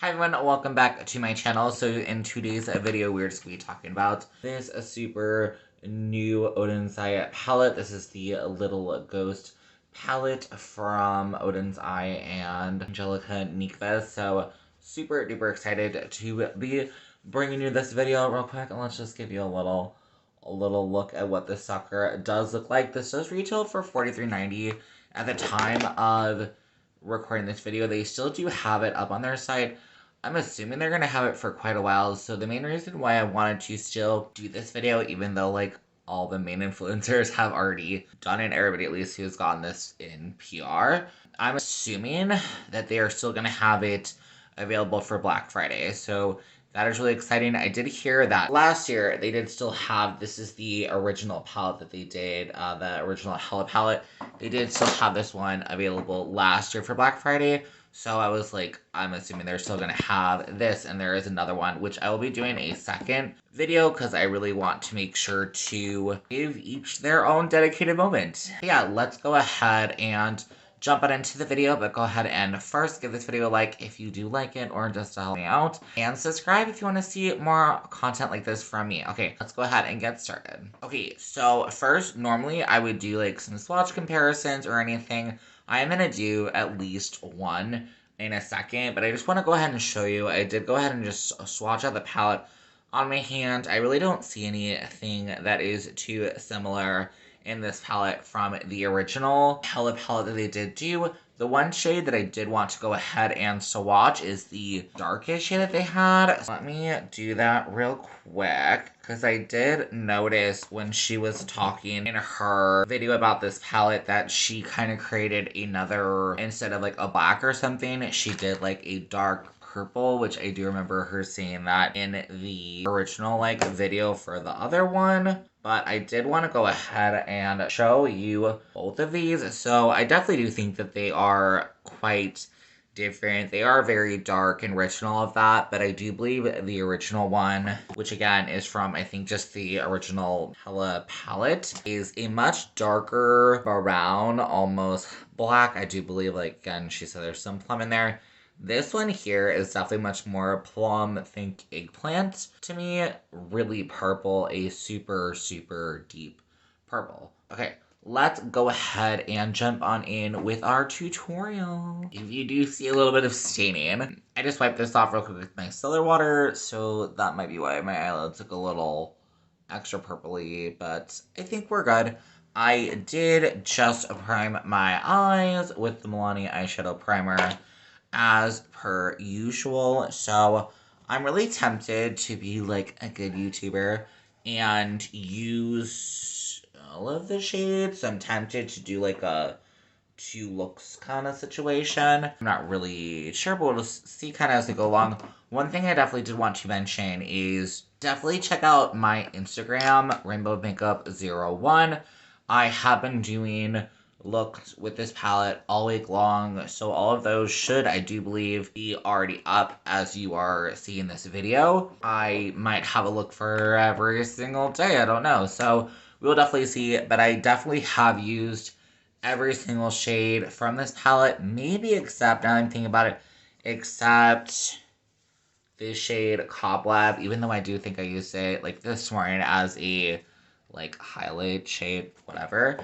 Hi everyone, welcome back to my channel. So in today's video, we're just going to be talking about this super new Oden'S palette. This is the Little Ghost palette from Oden'S and Angelica. So super duper excited to be bringing you this video real quick. And let's just give you a little look at what this sucker does look like. This does retail for $43.90 at the time of recording this video. They still do have it up on their site. I'm assuming they're gonna have it for quite a while, so the main reason why I wanted to still do this video, even though like all the main influencers have already done it, everybody at least who's gotten this in PR, I'm assuming that they are still gonna have it available for Black Friday. So that is really exciting. I did hear that last year they did still have, this is the original palette that they did, the original Hella palette. They did still have this one available last year for Black Friday. So I was like, I'm assuming they're still going to have this, and there is another one, which I will be doing a second video, because I really want to make sure to give each their own dedicated moment. Yeah, let's go ahead and jump on into the video, but go ahead and first give this video a like if you do like it, or just to help me out, and subscribe if you want to see more content like this from me. Okay, let's go ahead and get started. Okay, so first, normally I would do like some swatch comparisons or anything. I am going to do at least one in a second, but I just want to go ahead and show you. I did go ahead and just swatch out the palette on my hand. I really don't see anything that is too similar in this palette from the original Hella palette that they did do. The one shade that I did want to go ahead and swatch is the darkest shade that they had. So let me do that real quick, because I did notice when she was talking in her video about this palette that she kind of created another, instead of like a black or something, she did like a dark purple, which I do remember her saying that in the original like video for the other one. But I did want to go ahead and show you both of these. So I definitely do think that they are quite different. They are very dark and rich and all of that, but I do believe the original one, which again is from, I think, just the original Hella palette, is a much darker brown, almost black. I do believe, like, again, she said there's some plum in there. This one here is definitely much more plum, think eggplant to me. Really purple, a super, super deep purple. Okay, let's go ahead and jump on in with our tutorial. If you do see a little bit of staining, I just wiped this off real quick with my solar water, so that might be why my eyelids look a little extra purpley, but I think we're good. I did just prime my eyes with the Milani eyeshadow primer, as per usual. So I'm really tempted to be like a good YouTuber and use all of the shades. I'm tempted to do like a two looks kind of situation. I'm not really sure, but we'll see kind of as we go along. One thing I definitely did want to mention is definitely check out my Instagram, Rainbow Makeup 01. I have been doing looks with this palette all week long, so all of those should, I do believe, be already up as you are seeing this video. I might have a look for every single day, I don't know, so we'll definitely see, but I definitely have used every single shade from this palette, maybe except, now I'm thinking about it, except this shade Cobweb, even though I do think I used it like this morning as a like highlight shade, whatever.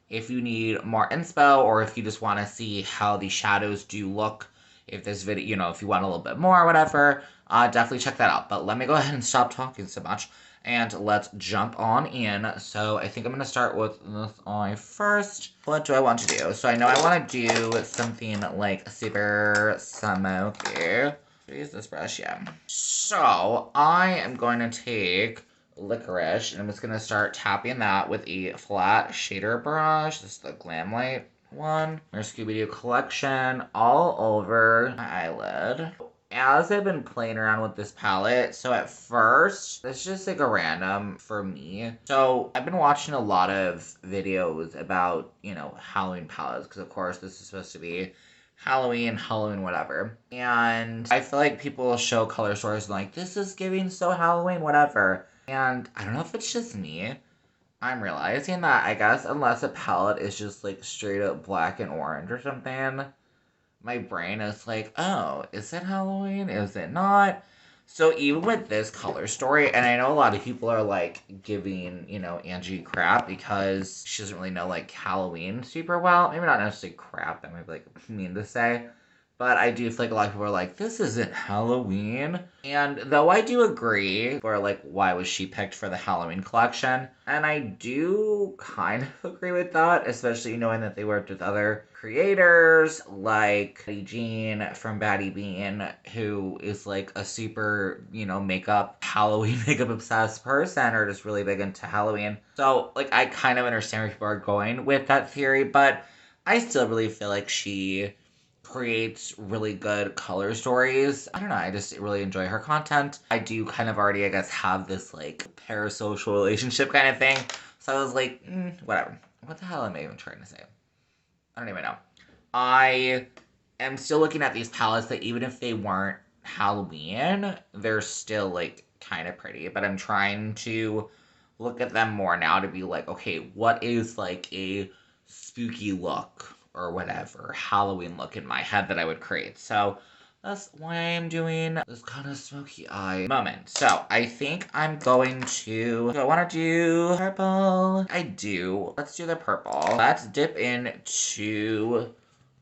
If you need more inspo, or if you just want to see how the shadows do look, if this video, you know, if you want a little bit more or whatever, definitely check that out. But let me go ahead and stop talking so much, and let's jump on in. So I think I'm going to start with this eye first. What do I want to do? So I know I want to do something like super smoky. Use this brush, yeah. So I am going to take Licorice, and I'm just going to start tapping that with a flat shader brush. This is the Glam Light one. Our Scooby-Doo collection all over my eyelid. As I've been playing around with this palette, so at first, it's just like a random for me. So I've been watching a lot of videos about, you know, Halloween palettes, because of course this is supposed to be Halloween, whatever. And I feel like people will show color stores and like, this is giving so Halloween, whatever. And I don't know if it's just me. I'm realizing that I guess unless a palette is just like straight up black and orange or something, my brain is like, oh, is it Halloween? Is it not? So even with this color story, and I know a lot of people are like giving, Angie crap because she doesn't really know like Halloween super well. Maybe not necessarily crap, that might be like mean to say. But I do feel like a lot of people are like, this isn't Halloween. And though I do agree, or like, why was she picked for the Halloween collection? And I do kind of agree with that, especially knowing that they worked with other creators like Betty Jean from Batty Bean, who is like a super, Halloween makeup obsessed person, or just really big into Halloween. So, like, I kind of understand where people are going with that theory, but I still really feel like she creates really good color stories. I don't know, I just really enjoy her content. I do kind of already, I guess, have this like parasocial relationship kind of thing. So I was like, whatever. What the hell am I even trying to say? I don't even know. I am still looking at these palettes that even if they weren't Halloween, they're still like kind of pretty. But I'm trying to look at them more now to be like, okay, what is like a spooky look or whatever Halloween look in my head that I would create. So that's why I'm doing this kind of smoky eye moment. So I think I'm going to, do I want to do purple? I do. Let's do the purple. Let's dip into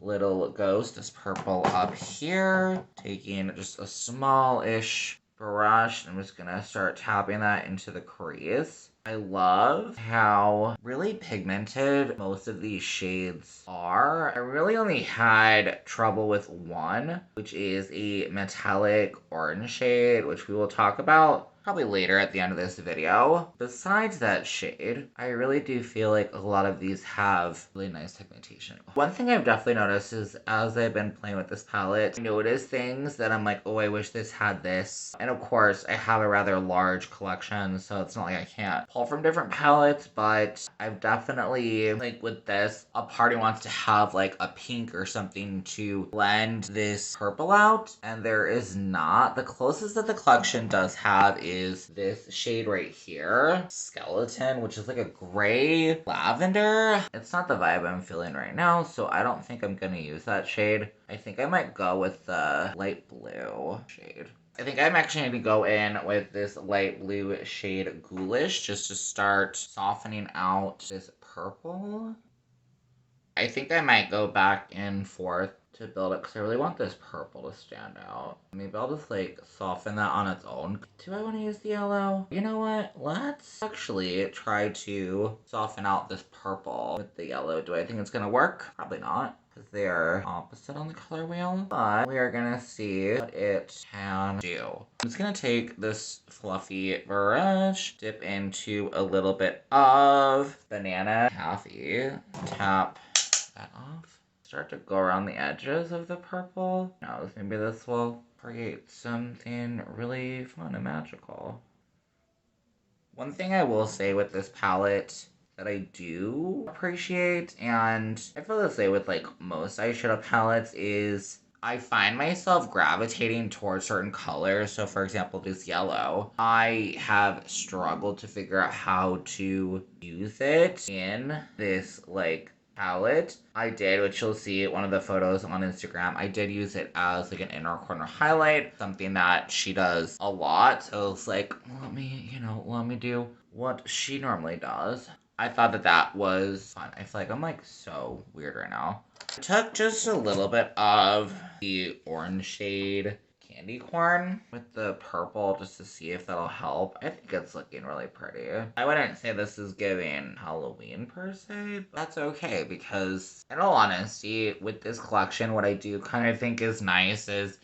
Little Ghost, this purple up here. Taking just a small-ish brush. I'm just gonna start tapping that into the crease. I love how really pigmented most of these shades are. I really only had trouble with one, which is a metallic orange shade, which we will talk about probably later at the end of this video. Besides that shade, I really do feel like a lot of these have really nice pigmentation. One thing I've definitely noticed is as I've been playing with this palette, I notice things that I'm like, oh, I wish this had this. And of course, I have a rather large collection, so it's not like I can't pull from different palettes, but I've definitely, like with this, a party wants to have like a pink or something to blend this purple out, and there is not. The closest that the collection does have is this shade right here, Skeleton, which is like a gray lavender. It's not the vibe I'm feeling right now, so I don't think I'm gonna use that shade. I think I might go with the light blue shade. I think I'm actually going to go in with this light blue shade Ghoulish just to start softening out this purple. I think I might go back and forth to build it because I really want this purple to stand out. Maybe I'll just like soften that on its own. Do I want to use the yellow? You know what? Let's actually try to soften out this purple with the yellow. Do I think it's going to work? Probably not, because they are opposite on the color wheel. But we are going to see what it can do. I'm just going to take this fluffy brush, dip into a little bit of banana taffy, tap that off. Start to go around the edges of the purple. Now maybe this will create something really fun and magical. One thing I will say with this palette that I do appreciate, and I feel this way with like most eyeshadow palettes, is I find myself gravitating towards certain colors. So for example, this yellow, I have struggled to figure out how to use it in this like palette. I did, which you'll see one of the photos on Instagram, I did use it as like an inner corner highlight, something that she does a lot. So it's like, let me do what she normally does. I thought that that was fun. I feel like I'm like so weird right now. I took just a little bit of the orange shade Candy Corn with the purple just to see if that'll help. I think it's looking really pretty. I wouldn't say this is giving Halloween per se, but that's okay because in all honesty, with this collection, what I do kind of think is nice is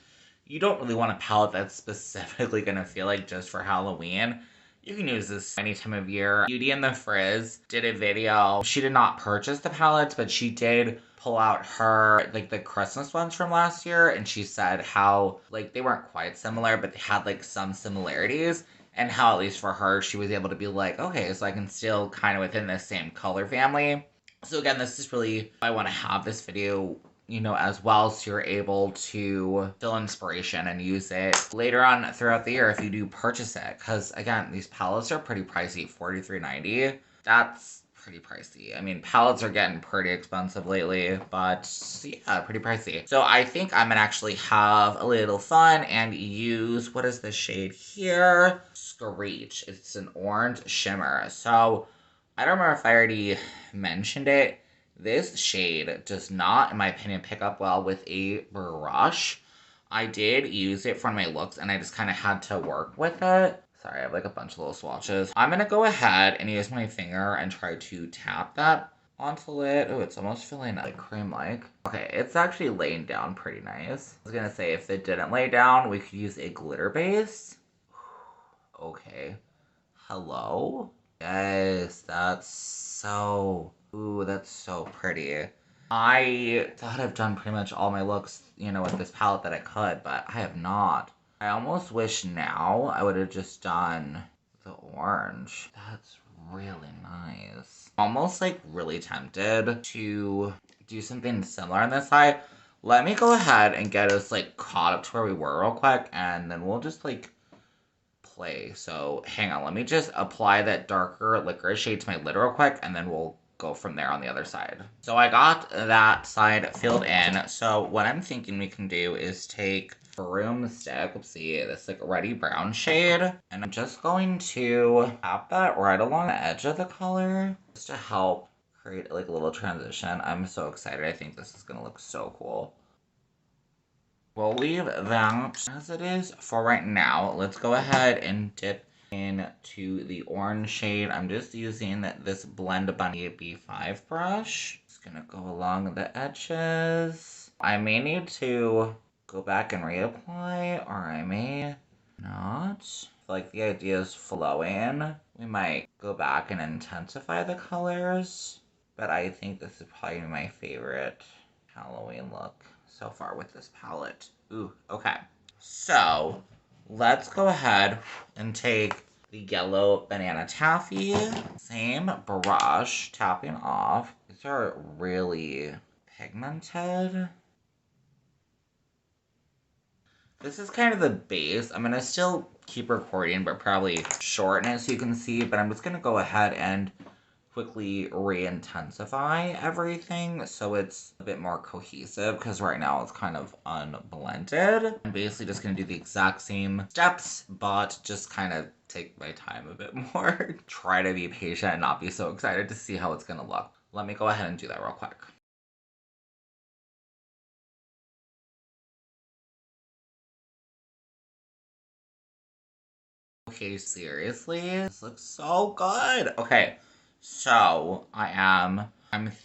you don't really want a palette that's specifically going to feel like just for Halloween. You can use this any time of year. Beauty and the Frizz did a video. She did not purchase the palettes, but she did pull out her, like, the Christmas ones from last year, and she said how, like, they weren't quite similar, but they had, like, some similarities, and how, at least for her, she was able to be like, okay, so I can still kind of within the same color family. So again, this is really, I want to have this video, as well, so you're able to feel inspiration and use it later on throughout the year if you do purchase it. Because again, these palettes are pretty pricey, $43.90. That's pretty pricey. I mean, palettes are getting pretty expensive lately, but yeah, pretty pricey. So I think I'm gonna actually have a little fun and use, what is the shade here? Screech. It's an orange shimmer. So I don't remember if I already mentioned it. This shade does not, in my opinion, pick up well with a brush. I did use it for my looks and I just kind of had to work with it. Sorry, I have like a bunch of little swatches. I'm gonna go ahead and use my finger and try to tap that onto the lid. Oh, it's almost feeling like cream-like. Okay, it's actually laying down pretty nice. I was gonna say if it didn't lay down, we could use a glitter base. Okay. Hello? Yes, that's so... Ooh, that's so pretty. I thought I've done pretty much all my looks, you know, with this palette that I could, but I have not. I almost wish now I would have just done the orange. That's really nice. Almost like really tempted to do something similar on this side. Let me go ahead and get us like caught up to where we were real quick, and then we'll just like play. So hang on, let me just apply that darker licorice shade to my lid real quick, and then we'll go from there on the other side. So I got that side filled in. So what I'm thinking we can do is take Broomstick, let's see, this like reddy brown shade, and I'm just going to tap that right along the edge of the color just to help create like a little transition. I'm so excited. I think this is gonna look so cool. We'll leave that as it is for right now. Let's go ahead and dip into the orange shade. I'm just using this Blend Bunny B5 brush. Just gonna go along the edges. I may need to go back and reapply, or I may not. Like the idea is flowing. We might go back and intensify the colors, but I think this is probably my favorite Halloween look so far with this palette. Ooh, okay. So, let's go ahead and take the yellow banana taffy. Same brush, tapping off. These are really pigmented. This is kind of the base. I'm gonna still keep recording, but probably shorten it so you can see, but I'm just gonna go ahead and quickly re-intensify everything so it's a bit more cohesive, because right now it's kind of unblended. I'm basically just going to do the exact same steps, but just kind of take my time a bit more. Try to be patient and not be so excited to see how it's going to look. Let me go ahead and do that real quick. Okay, seriously? This looks so good. Okay, so I'm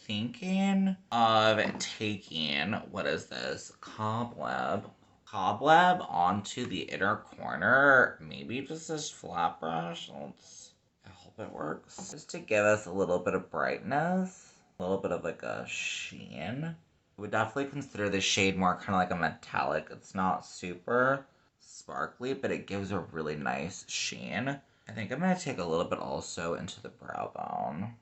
thinking of taking, what is this? Cobweb onto the inner corner. Maybe just this flat brush. I hope it works. Just to give us a little bit of brightness. A little bit of like a sheen. I would definitely consider this shade more kind of like a metallic. It's not super sparkly, but it gives a really nice sheen. I think I'm going to take a little bit also into the brow bone.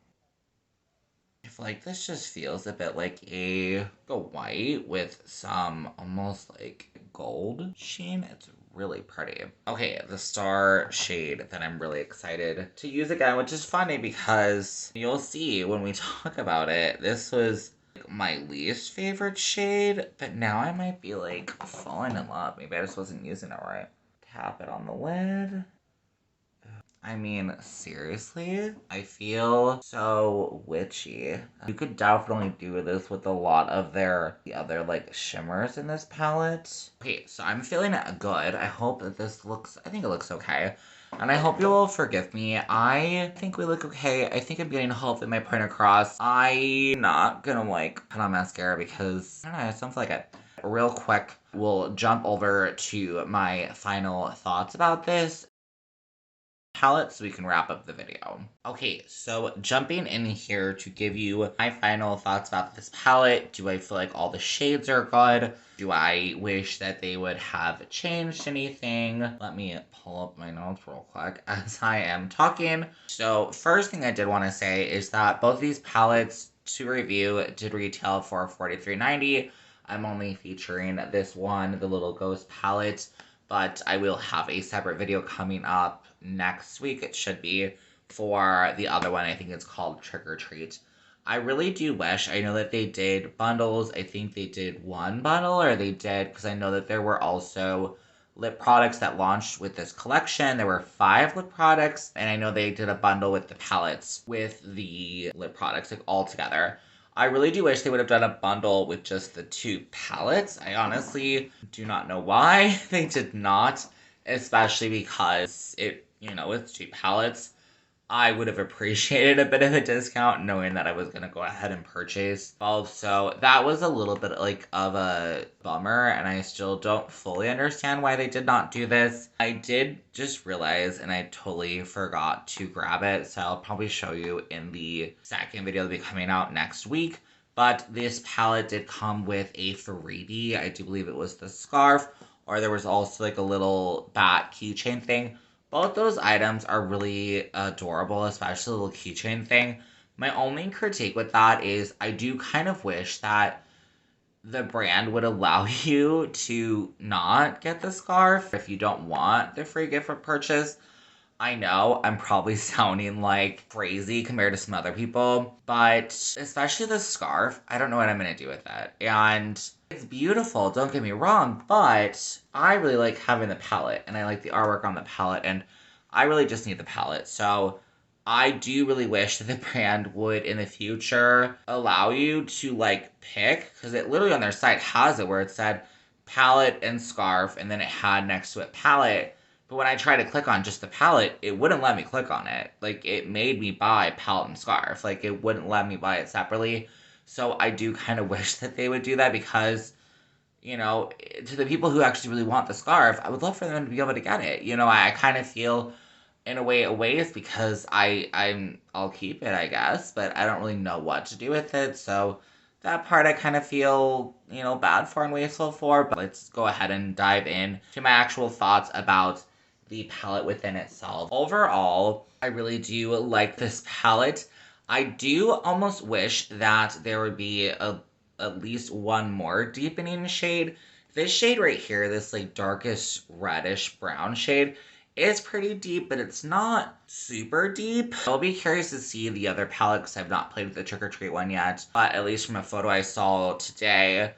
I feel like this just feels a bit like a white with some almost like gold sheen. It's really pretty. Okay, the star shade that I'm really excited to use again, which is funny because you'll see when we talk about it, this was my least favorite shade, but now I might be like falling in love. Maybe I just wasn't using it right. Tap it on the lid. I mean, seriously? I feel so witchy. You could definitely do this with a lot of the other, like, shimmers in this palette. Okay, so I'm feeling good. I hope that this looks, I think it looks okay. And I hope you will forgive me. I think we look okay. I think I'm getting hopefully my point across. I'm not gonna, like, put on mascara because, I don't know, it sounds like it. Real quick, we'll jump over to my final thoughts about this palette so we can wrap up the video. Okay, so jumping in here to give you my final thoughts about this palette. Do I feel like all the shades are good? Do I wish that they would have changed anything? Let me pull up my notes real quick as I am talking. So first thing I did want to say is that both of these palettes to review did retail for $43.90. I'm only featuring this one, the Little Ghost palette, but I will have a separate video coming up next week, it should be, for the other one. I think it's called Trick or Treat. I really do wish, I know that they did bundles. I think they did one bundle, or they did, because I know that there were also lip products that launched with this collection. There were 5 lip products, and I know they did a bundle with the palettes with the lip products, like, all together. I really do wish they would have done a bundle with just the 2 palettes. I honestly do not know why they did not, especially because it's 2 palettes. I would have appreciated a bit of a discount knowing that I was going to go ahead and purchase both. So that was a little bit like of a bummer, and I still don't fully understand why they did not do this. I did just realize, and I totally forgot to grab it, so I'll probably show you in the second video that'll be coming out next week. But this palette did come with a freebie. I do believe it was the scarf, or there was also like a little bat keychain thing. Both those items are really adorable, especially the little keychain thing. My only critique with that is I do kind of wish that the brand would allow you to not get the scarf if you don't want the free gift for purchase. I know I'm probably sounding like crazy compared to some other people, but especially the scarf, I don't know what I'm going to do with it. And it's beautiful, don't get me wrong, but I really like having the palette, and I like the artwork on the palette, and I really just need the palette. So I do really wish that the brand would in the future allow you to like pick, because it literally on their site has it where it said palette and scarf, and then it had next to it palette. But when I tried to click on just the palette, it wouldn't let me click on it. Like, it made me buy palette and scarf. Like, it wouldn't let me buy it separately. So I do kind of wish that they would do that because, to the people who actually really want the scarf, I would love for them to be able to get it. I kind of feel, in a way it's because I'll keep it, I guess. But I don't really know what to do with it. So that part I kind of feel, bad for and wasteful for. But let's go ahead and dive in to my actual thoughts about the palette within itself. Overall, I really do like this palette. I do almost wish that there would be at least one more deepening shade. This shade right here, this like darkest reddish brown shade, is pretty deep, but it's not super deep. I'll be curious to see the other palette because I've not played with the Trick or Treat one yet, but at least from a photo I saw today,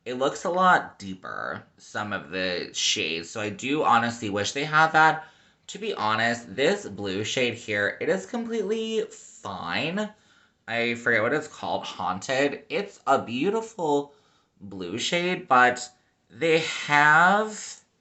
it looks a lot deeper, some of the shades. So I do honestly wish they had that. To be honest, this blue shade here, it is completely fine. I forget what it's called, Haunted. It's a beautiful blue shade, but they have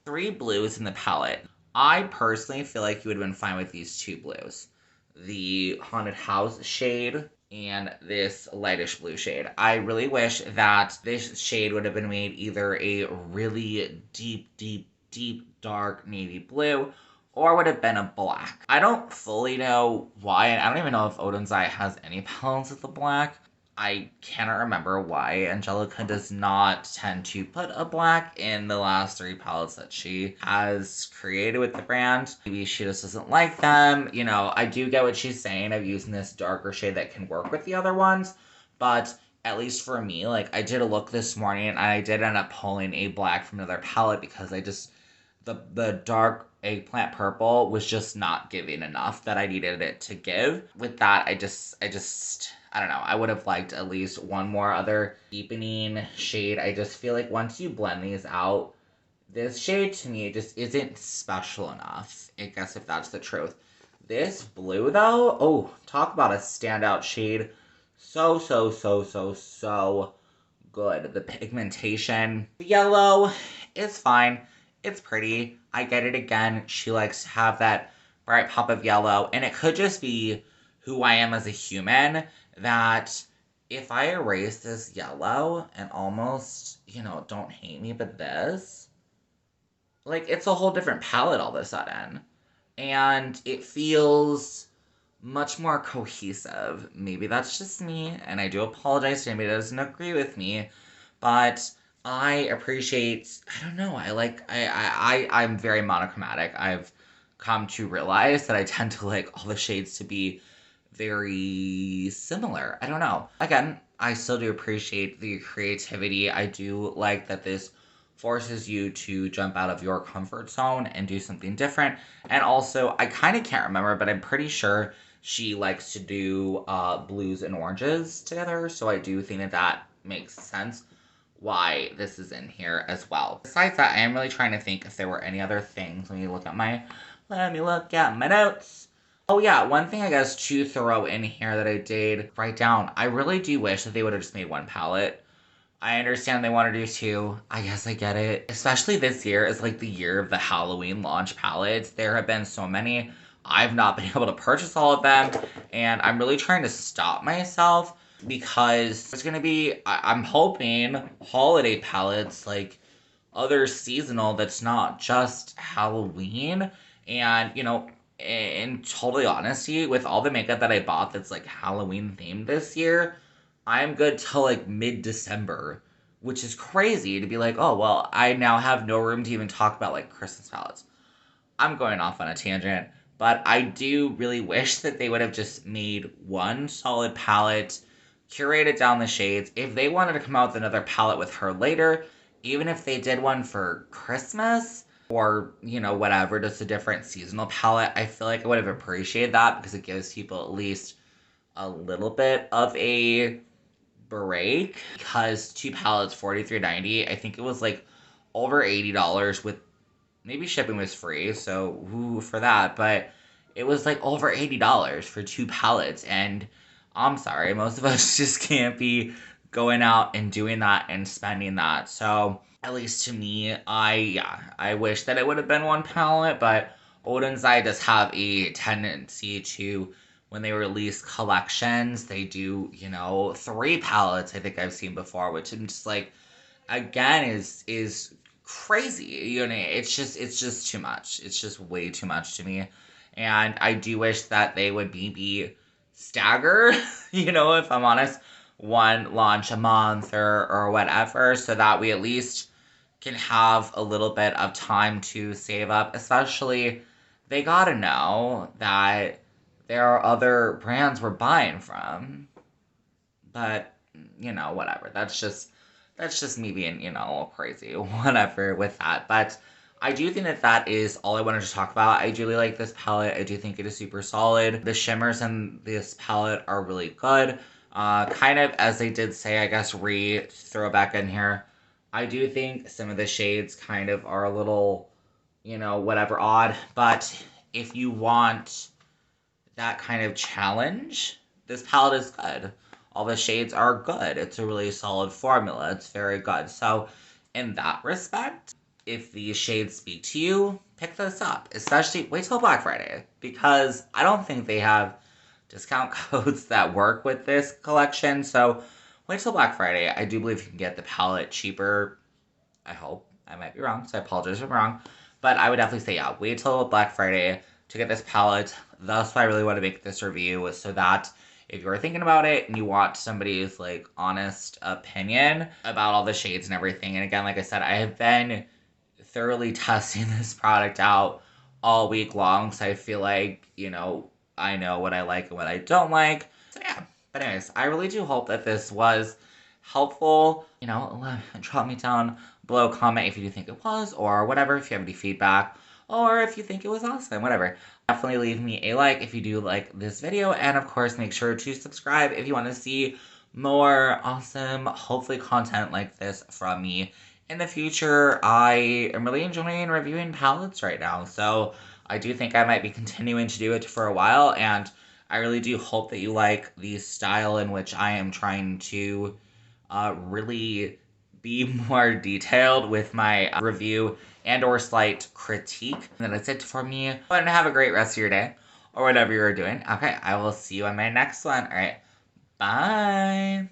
3 blues in the palette. I personally feel like you would have been fine with these 2 blues. The Haunted House shade and this lightish blue shade. I really wish that this shade would have been made either a really deep, dark navy blue, or would have been a black. I don't fully know why, and I don't even know if Oden'S has any palettes with the black. I cannot remember why Angelica does not tend to put a black in the last 3 palettes that she has created with the brand. Maybe she just doesn't like them. I do get what she's saying of using this darker shade that can work with the other ones, but at least for me, like, I did a look this morning and I did end up pulling a black from another palette because the dark eggplant purple was just not giving enough that I needed it to give. With that, I don't know, I would have liked at least one more other deepening shade. I just feel like once you blend these out, this shade to me just isn't special enough, I guess, if that's the truth. This blue though, oh, talk about a standout shade. So good. The pigmentation. The yellow is fine. It's pretty. I get it again. She likes to have that bright pop of yellow, and it could just be who I am as a human, that if I erase this yellow and almost, don't hate me, but this, like, it's a whole different palette all of a sudden. And it feels much more cohesive. Maybe that's just me, and I do apologize to anybody that doesn't agree with me, but I appreciate, I don't know, I'm very monochromatic. I've come to realize that I tend to like all the shades to be very similar. I don't know. Again, I still do appreciate the creativity. I do like that this forces you to jump out of your comfort zone and do something different. And also, I kind of can't remember, but I'm pretty sure she likes to do blues and oranges together, so I do think that that makes sense why this is in here as well. Besides that, I am really trying to think if there were any other things. Let me look at my notes. Oh yeah, one thing I guess to throw in here that I did write down, I really do wish that they would have just made one palette. I understand they want to do two. I guess I get it. Especially this year is like the year of the Halloween launch palettes. There have been so many. I've not been able to purchase all of them, and I'm really trying to stop myself because there's gonna be, I'm hoping, holiday palettes, like other seasonal that's not just Halloween. And, you know, in totally honesty, with all the makeup that I bought that's like Halloween themed this year, I'm good till like mid-December, which is crazy to be like, oh, well, I now have no room to even talk about like Christmas palettes. I'm going off on a tangent, but I do really wish that they would have just made one solid palette, curated down the shades. If they wanted to come out with another palette with her later, even if they did one for Christmas or, you know, whatever, just a different seasonal palette, I feel like I would have appreciated that because it gives people at least a little bit of a break, because two palettes $43.90. I think it was like over $80 with maybe shipping was free, so ooh, for that, but it was like over $80 for two palettes, and I'm sorry, most of us just can't be going out and doing that and spending that. So at least to me, I wish that it would have been one palette, but Oden'S does have a tendency to, when they release collections, they do, you know, three palettes. I think I've seen before, which I'm just like, again, is crazy. You know, it's just too much. It's just way too much to me, and I do wish that they would be stagger. You know, if I'm honest, one launch a month or whatever, so that we at least can have a little bit of time to save up. Especially, they gotta know that there are other brands we're buying from. But, you know, whatever. That's just me being, you know, crazy, whatever with that. But I do think that that is all I wanted to talk about. I do really like this palette. I do think it is super solid. The shimmers in this palette are really good. Kind of, as they did say, I guess, throw back in here. I do think some of the shades kind of are a little, you know, whatever, odd. But if you want that kind of challenge, this palette is good. All the shades are good. It's a really solid formula. It's very good. So, in that respect, if these shades speak to you, pick this up. Especially, wait till Black Friday, because I don't think they have discount codes that work with this collection. So, wait till Black Friday. I do believe you can get the palette cheaper. I hope. I might be wrong, so I apologize if I'm wrong. But I would definitely say, yeah, wait till Black Friday to get this palette. That's why I really want to make this review, so that if you're thinking about it and you want somebody's like honest opinion about all the shades and everything. And again, like I said, I have been thoroughly testing this product out all week long, so I feel like, you know, I know what I like and what I don't like. So yeah, but anyways, I really do hope that this was helpful. You know, drop me down below, comment if you do think it was, or whatever, if you have any feedback, or if you think it was awesome, whatever. Definitely leave me a like if you do like this video, and of course make sure to subscribe if you want to see more awesome, hopefully, content like this from me in the future. I am really enjoying reviewing palettes right now, so I do think I might be continuing to do it for a while, and I really do hope that you like the style in which I am trying to really be more detailed with my review and or slight critique. And that's it for me. Go ahead and have a great rest of your day, or whatever you're doing. Okay, I will see you on my next one. All right, bye.